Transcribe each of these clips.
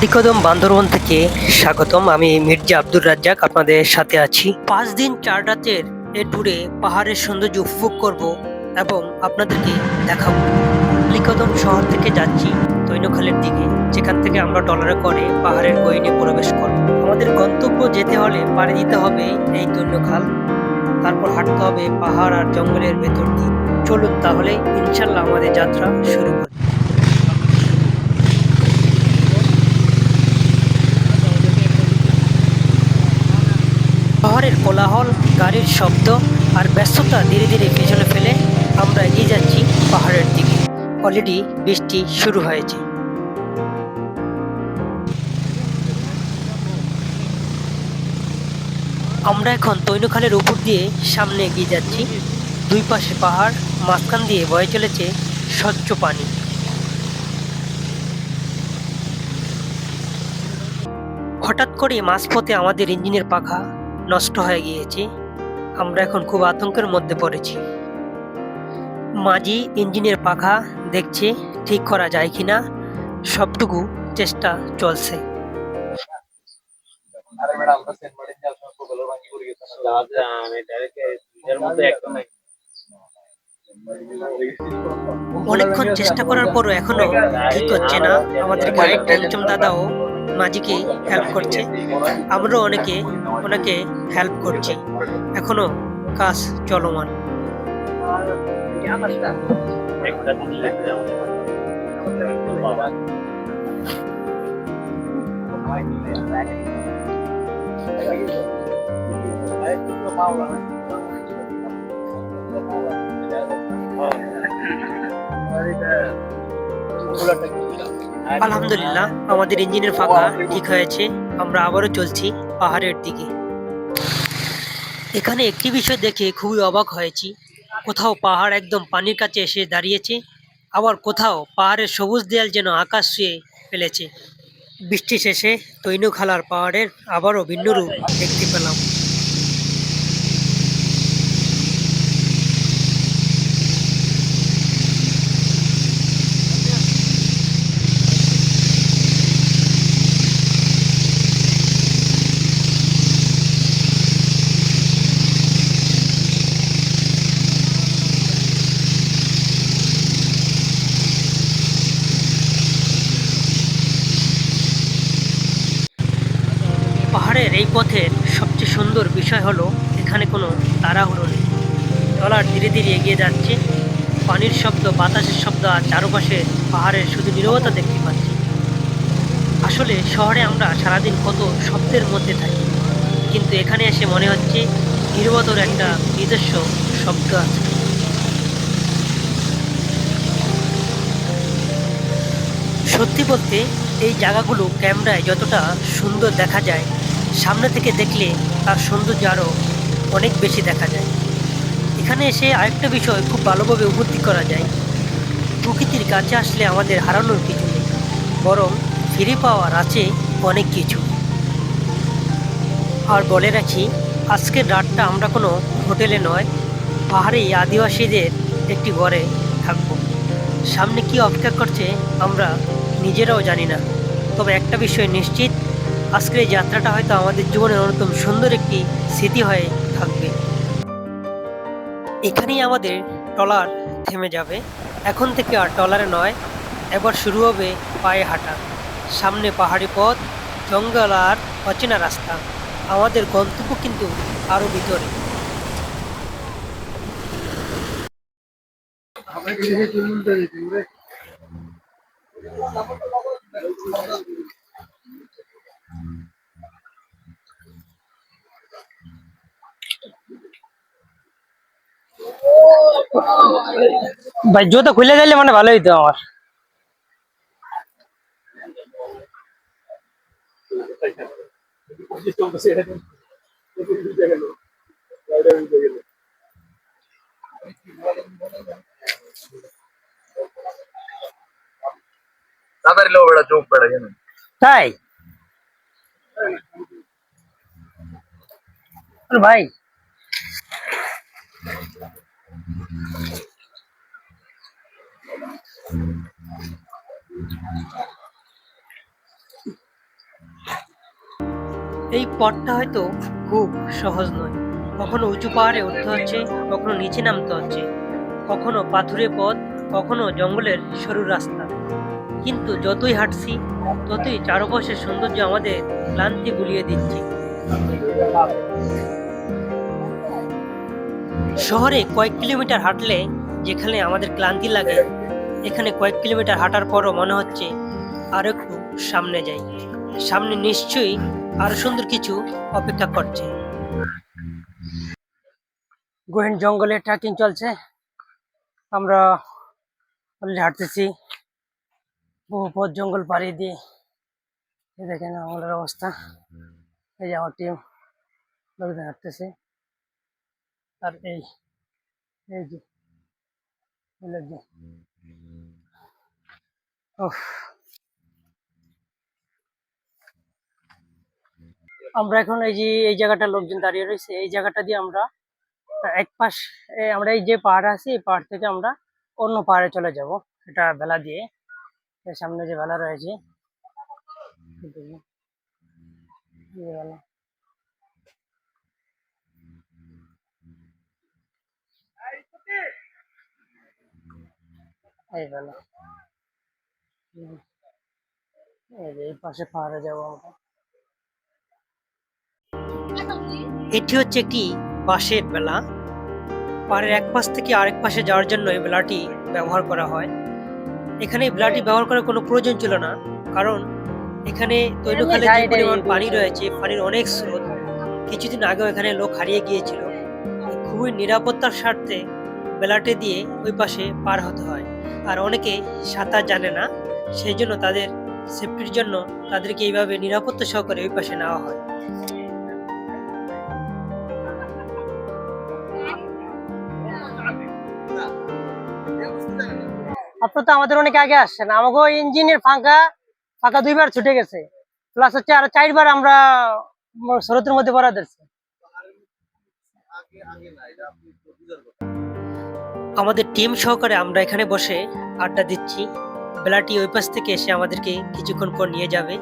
তিকোদম বান্দরবন থেকে স্বাগতম। আমি মির্জা আব্দুর রাজ্জাক আপনাদের সাথে আছি। 5 দিন 4 রাতের এই ট্যুরে পাহাড়ের সৌন্দর্য উপভোগ করব এবং আপনাদেরকে দেখাবো। তিকোদম শহর থেকে যাচ্ছি তৈনখালের দিকে, যেখান থেকে আমরা ট্রলারে করে পাহাড়ের গহীনে প্রবেশ করব। আমাদের গন্তব্য যেতে হলে পাড়ি দিতে হবে এই তৈনখাল, তারপর হাঁটতে হবে পাহাড় আর জঙ্গলের ভেতর দিয়ে। চলুন তাহলে ইনশাল্লাহ আমাদের যাত্রা শুরু করি। শহরের কোলাহল, গাড়ির শব্দ আর ব্যস্ততা ধীরে ধীরে পেছনে ফেলে আমরা এগিয়ে যাচ্ছি পাহাড়ের দিকে। অলরেডি বৃষ্টি শুরু হয়েছে। আমরা এখন তৈনখালের উপর দিয়ে সামনে এগিয়ে যাচ্ছি। দুই পাশে পাহাড়, মাঝখান দিয়ে বয়ে চলেছে স্বচ্ছ পানি। হঠাৎ করে মাঝপথে আমাদের ইঞ্জিনের পাখা নষ্ট হয়ে গিয়েছে। আমরা এখন খুব আতঙ্কের মধ্যে পড়েছি। মাঝি ইঞ্জিনের পাখা দেখছে ঠিক করা যায় কিনা, সবটুকু চেষ্টা চলছে। অনেকক্ষণ চেষ্টা করার পরও এখনো ঠিক হচ্ছে না। আমাদের গাইড পঞ্চম দাদাও মাঝিকে হেল্প করছে, আমরাও ওনাকে হেল্প করছি। এখনো কাজ চলমান। আলহামদুলিল্লাহ আমাদের ইঞ্জিনের ফাঁকা ঠিক হয়েছে। আমরা আবারও চলছি পাহাড়ের দিকে। এখানে একটি বিষয় দেখে খুবই অবাক হয়েছি। কোথাও পাহাড় একদম পানির কাছে এসে দাঁড়িয়েছে, আবার কোথাও পাহাড়ের সবুজ দেয়াল যেন আকাশ ছুঁয়ে ফেলেছে। বৃষ্টি শেষে তৈনখালার পাহাড়ের আবারও ভিন্ন রূপ দেখতে পেলাম। পাহাড়ের এই পথের সবচেয়ে সুন্দর বিষয় হলো এখানে কোনো তাড়াহুড়ো নেই। ট্রলার ধীরে ধীরে এগিয়ে যাচ্ছে, পানির শব্দ, বাতাসের শব্দ আর চারপাশে পাহাড়ের শুধু নীরবতা দেখতে পাচ্ছি। আসলে শহরে আমরা সারাদিন কত শব্দের মধ্যে থাকি, কিন্তু এখানে এসে মনে হচ্ছে নীরবতার একটা নিজস্ব শব্দ আছে। সত্যি বলতে এই জায়গাগুলো ক্যামেরায় যতটা সুন্দর দেখা যায়, সামনে থেকে দেখলে তার সৌন্দর্য আরও অনেক বেশি দেখা যায়। এখানে এসে আরেকটা বিষয় খুব ভালোভাবে উপলব্ধি করা যায়, প্রকৃতির কাছে আসলে আমাদের হারানোর কিছু নেই, বরং ফিরে পাওয়ার আছে অনেক কিছু। আর বলে রাখি, আজকের রাতটা আমরা কোনো হোটেলে নয়, পাহাড়ি আদিবাসীদের একটি ঘরে থাকবো। সামনে কি অপেক্ষা করছে আমরা নিজেরাও জানি না, তবে একটা বিষয় নিশ্চিত, আজকের এই যাত্রাটা হয়তো আমাদের জীবনের অন্যতম সুন্দর একটি স্মৃতি হয়ে থাকবে। এখানেই আমাদের ট্রলার থেমে যাবে। এখন থেকে আর ট্রলারে নয়, এবার শুরু হবে পায়ে হাঁটা। সামনে পাহাড়ি পথ, জঙ্গল আর অচেনা রাস্তা। আমাদের গন্তব্য কিন্তু আরও ভিতরে। ভাই জুতো খুলে দিলে মানে ভালো হইতো আমার। তাই ভাই, এই পথটা হয়তো খুব সহজ নয়, কখনো উঁচু পাহাড়ে উঠতে হচ্ছে, কখনো নিচে নামতে হচ্ছে, কখনো পাথুরে পথ, কখনো জঙ্গলের সরু রাস্তা। কিন্তু যতই হাঁটছি ততই চারপাশের সৌন্দর্য আমাদের ক্লান্তি ভুলিয়ে দিচ্ছে। শহরে কয়েক কিলোমিটার হাঁটলে যেখানে আমাদের ক্লান্তি লাগে, এখানে কয়েক কিলোমিটার হাঁটার পরও মনে হচ্ছে আরো একটু সামনে যাই, সামনে নিশ্চয়ই আরো সুন্দর কিছু অপেক্ষা করছে। গহীন জঙ্গলে ট্রেকিং চলছে, আমরা অলরেডি হাঁটতেছি বহু পথ জঙ্গল পাড়ি দিয়ে। এই দেখেন আমাদের অবস্থা, এই যে আমার টিম লোকজন হাঁটতেছে, আর এই এই যে এই লোকজন। উফ, আমরা এখন এই যে এই জায়গাটা লোকজন দাঁড়িয়ে রয়েছে, এই জায়গাটা দিয়ে আমরা এক পাশ আমরা এই যে পাহাড় আছে এই পাহাড় থেকে আমরা অন্য পাহাড়ে চলে যাব। এটা বেলা দিয়ে, এর সামনে যে বেলা রয়েছে এই যে বেলা, এই বেলা, এই যে এই পাশে পাহাড়ে যাবো আমরা। এটি হচ্ছে একটি বাঁশের বেলা, পাহাড়ের এক পাশ থেকে আরেক পাশে যাওয়ার জন্য এই বেলাটি ব্যবহার করা হয়। এখানে এই বেলাটি ব্যবহার করার কোনো প্রয়োজন ছিল না, কারণ এখানে তৈলখালে যে পরিমাণ পানি রয়েছে, পানির অনেক স্রোত। কিছুদিন আগেও এখানে লোক হারিয়ে গিয়েছিল। খুবই নিরাপত্তার স্বার্থে বেলাটি দিয়ে ওই পাশে পার হতে হয়। আর অনেকে সাঁতার জানে না, সেই জন্য তাদের সেফটির জন্য তাদেরকে এইভাবে নিরাপত্তা সহকারে ওই পাশে নেওয়া হয়। আপনার তো আমাদের অনেক আগে আসছেন, আমাকে ইঞ্জিনের ফাঁকা ফাঁকা 2বার ছুটে গেছে, প্লাস হচ্ছে আরো 4বার আমরা স্রোতের মধ্যে পড়া দিচ্ছি। আমাদের টিম সহকারে আমরা এখানে বসে আড্ডা দিচ্ছি। বেলাটি ওই পাশ থেকে এসে আমাদেরকে কিছুক্ষণ পর নিয়ে যাবে।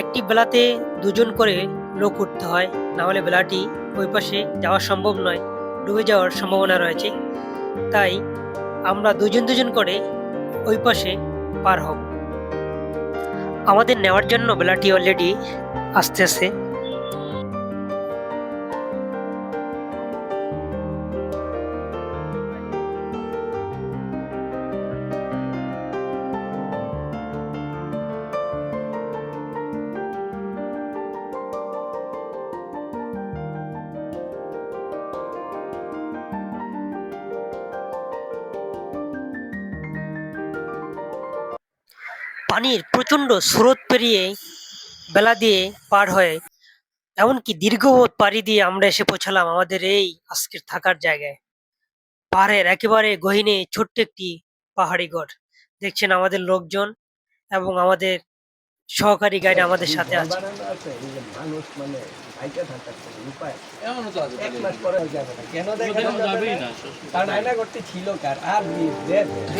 একটি বেলাতে 2জন করে লোক উঠতে হয়, না হলে বেলাটি ওই পাশে যাওয়া সম্ভব নয়, ডুবে যাওয়ার সম্ভাবনা রয়েছে। তাই আমরা 2জন করে ওই পাশে পার হব। আমাদের নেওয়ার জন্য বেলাটি অলরেডি আসতেছে। পানির প্রচন্ড স্রোত পেরিয়ে বেলা দিয়ে পার হয়ে এমনকি দীর্ঘ পথ পাড়ি দিয়ে আমরা এসে পৌঁছালাম আমাদের এই আজকের থাকার জায়গায়। পাহাড়ের একেবারে গহীনে ছোট্ট একটি পাহাড়ি ঘর। দেখছেন আমাদের লোকজন এবং আমাদের সহকারী গাইড আমাদের সাথে আছে।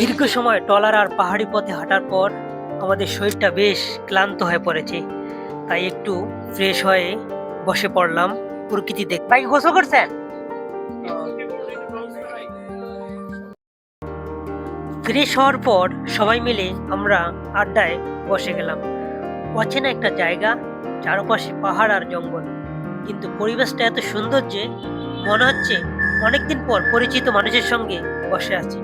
দীর্ঘ সময় ট্রলার আর পাহাড়ি পথে হাঁটার পর আমাদের শরীরটা বেশ ক্লান্ত হয়ে পড়েছে, তাই একটু ফ্রেশ হয়ে বসে পড়লাম প্রকৃতি দেখ। ভাই গোসল করছেন? ফ্রেশ হওয়ার পর সবাই মিলে আমরা আড্ডায় বসে গেলাম। অচেনা একটা জায়গা, চারপাশে পাহাড় আর জঙ্গল, কিন্তু পরিবেশটা এত সুন্দর যে মনে হচ্ছে অনেকদিন পর পরিচিত মানুষের সঙ্গে বসে আছি।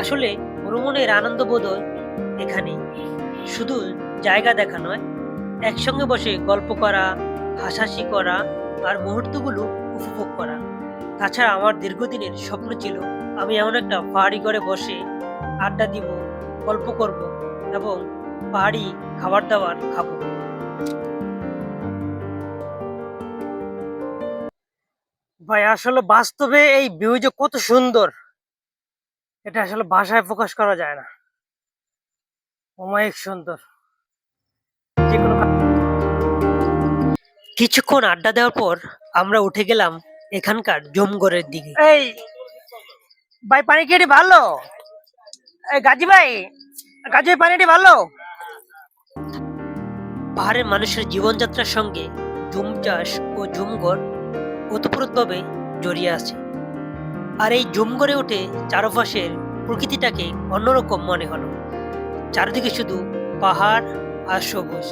আসলে ভ্রমণের আনন্দ বোধ হয় এখানে, শুধু জায়গা দেখা নয়, একসঙ্গে বসে গল্প করা, হাসাহাসি করা আর মুহূর্তগুলো উপভোগ করা। তাছাড়া আমার দীর্ঘদিনের স্বপ্ন ছিল আমি এমন একটা পাহাড়ি ঘরে বসে আড্ডা দিব, গল্প করব এবং পাহাড়ি খাবার দাবার খাবো। ভাই আসলে বাস্তবে এই ভিউ যে কত সুন্দর, এটা আসলে ভাষায় প্রকাশ করা যায় না। অমায়িক সুন্দর। যেকোনো কিছুক্ষণ আড্ডা দেওয়ার পর আমরা উঠে গেলাম এখানকার জমগড়ের দিকে। এই ভাই পানি কেটে ভালো, গাজী ভাই, গাজী ভাই পানিটি ভালো। পাহাড়ের মানুষের জীবনযাত্রার সঙ্গে ঝুম চাষ ও ঝুমঘর ওতপ্রোতভাবে জড়িয়ে আছে। আর এই ঝুম গড়ে উঠে চারপাশের প্রকৃতিটাকে অন্যরকম মনে হলো। চারিদিকে শুধু পাহাড় আর সবুজ।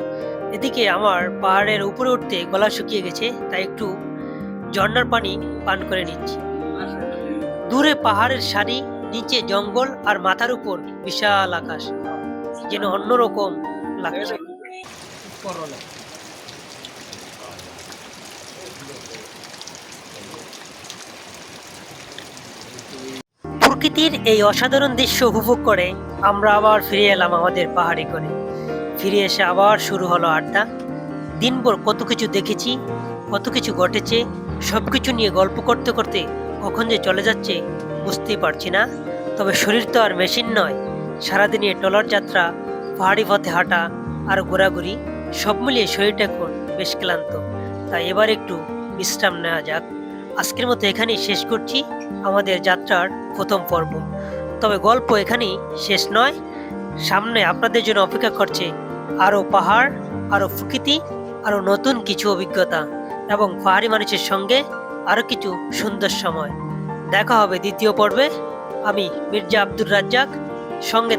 এদিকে আমার পাহাড়ের উপরে উঠতে গলা শুকিয়ে গেছে, তাই একটু ঝর্ণার পানি পান করে নিচ্ছি। দূরে পাহাড়ের সারি, নিচে জঙ্গল আর মাথার উপর বিশাল আকাশ, যেন অন্যরকম লাগছে। প্রকৃতির এই অসাধারণ দৃশ্য উপভোগ করে আমরা আবার ফিরে এলাম আমাদের পাহাড়ে করে। ফিরে এসে আবার শুরু হলো আড্ডা। দিনভর কত কিছু দেখেছি, কত কিছু ঘটেছে, সবকিছু নিয়ে গল্প করতে করতে কখন যে চলে যাচ্ছে বুঝতেই পারছি না। তবে শরীর তো আর মেশিন নয়। সারাদিনের ট্রলার যাত্রা, পাহাড়ি পথে হাঁটা আর ঘোরাঘুরি, সব মিলিয়ে শরীরটা এখন বেশ ক্লান্ত। তাই এবার একটু বিশ্রাম নেওয়া যাক। আজকের মতো এখানেই শেষ করছি আমাদের যাত্রার প্রথম পর্ব। তবে গল্প এখানেই শেষ নয়। সামনে আপনাদের জন্য অপেক্ষা করছে আরও পাহাড়, আরও প্রকৃতি, আরও নতুন কিছু অভিজ্ঞতা এবং পাহাড়ি মানুষের সঙ্গে আরও কিছু সুন্দর সময়। দেখা হবে দ্বিতীয় পর্বে। আমি মির্জা আব্দুর রাজ্জাক, সঙ্গে